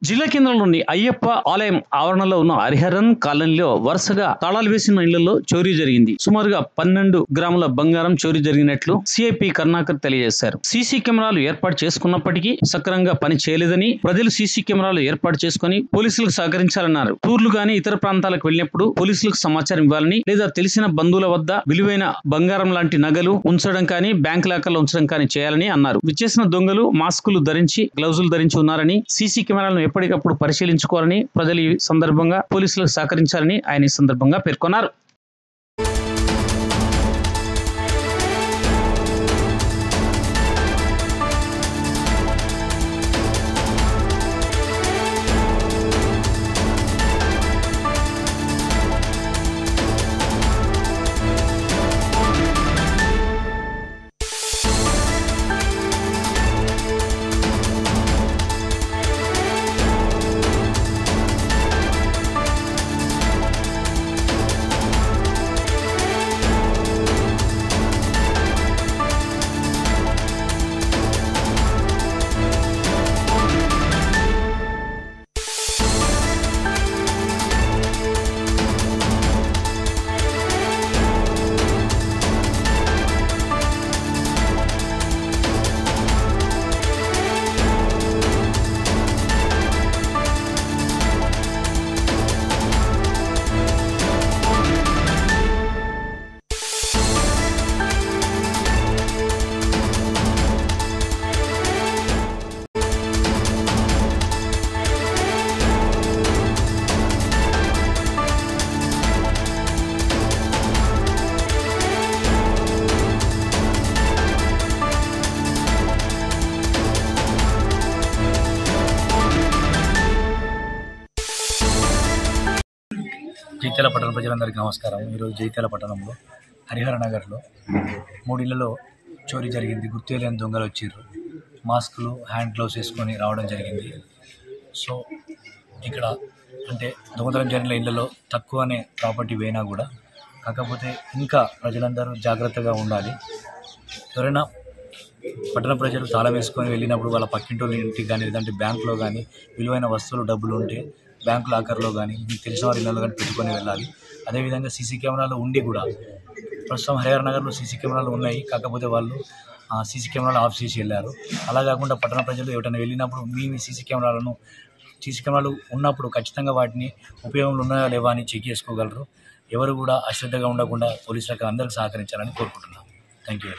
జిల్లా కేంద్రంలోని అయ్యప్ప ఆలయం ఆవరణలో ఉన్న హరిహరన్ కాలనీలో వరుసగా తాళాలు వేసిన ఇళ్లలో చోరీ జరిగింది. సుమారుగా 12 గ్రాముల బంగారం చోరీ జరిగినట్లు సిఐపి కరుణాకర్ తెలియజేశారు. సీసీ కెమెరాలు ఏర్పాటు చేసుకున్నప్పటికీ సక్రమంగా పని చేయలేదని, ప్రజలు సీసీ కెమెరాలు ఏర్పాటు చేసుకుని పోలీసులకు సహకరించాలన్నారు. టూర్లు గాని ఇతర ప్రాంతాలకు వెళ్లినప్పుడు పోలీసులకు సమాచారం ఇవ్వాలని, లేదా తెలిసిన బంధువుల వద్ద విలువైన బంగారం లాంటి నగలు ఉంచడం కానీ, బ్యాంక్ లాకర్లో ఉంచడం కానీ చేయాలని అన్నారు. విచ్చేసిన దొంగలు మాస్కులు ధరించి, గ్లౌజులు ధరించి ఉన్నారని, సీసీ కెమెరాలను ఎప్పటికప్పుడు పరిశీలించుకోవాలని, ప్రజలు ఈ సందర్భంగా పోలీసులకు సహకరించాలని ఆయన ఈ సందర్భంగా పేర్కొన్నారు. జైత్యాల పట్టణ ప్రజలందరికీ నమస్కారం. ఈరోజు జైత్యాల పట్టణంలో హరిహర నగర్లో 3 ఇళ్లలో చోరీ జరిగింది. గుర్తు తెలియని దొంగలు వచ్చారు. మాస్కులు, హ్యాండ్ గ్లౌస్ వేసుకొని రావడం జరిగింది. సో ఇక్కడ అంటే దొంగతనం జరిగిన ఇళ్లలో తక్కువనే ప్రాపర్టీ పోయినా కూడా, కాకపోతే ఇంకా ప్రజలందరూ జాగ్రత్తగా ఉండాలి. ఎవరైనా పట్టణ ప్రజలు తాళం వేసుకొని వెళ్ళినప్పుడు వాళ్ళ పక్కింటి ఇంటికి కానీ, లేదంటే బ్యాంకులో కానీ విలువైన వస్తువులు, డబ్బులు ఉంటే బ్యాంకు లాకర్లో కానీ, మీకు తెలిసిన వారి ఇళ్ళలో కానీ పెట్టుకొని వెళ్ళాలి. అదేవిధంగా సీసీ కెమెరాలు ఉండి కూడా, ప్రస్తుతం హరిహర నగర్లో సీసీ కెమెరాలు ఉన్నాయి, కాకపోతే వాళ్ళు సీసీ కెమెరాలు ఆఫ్ చేసి వెళ్ళారు. అలా కాకుండా పట్టణ ప్రజలు ఎవరైనా వెళ్ళినప్పుడు మీ సీసీ కెమెరాలు ఉన్నప్పుడు ఖచ్చితంగా వాటిని ఉపయోగంలో ఉన్నాయా లేవా అని చెక్ చేసుకోగలరు. ఎవరు కూడా అశ్రద్ధగా ఉండకుండా పోలీసులకు అందరికీ సహకరించాలని కోరుకుంటున్నాం. Thank you.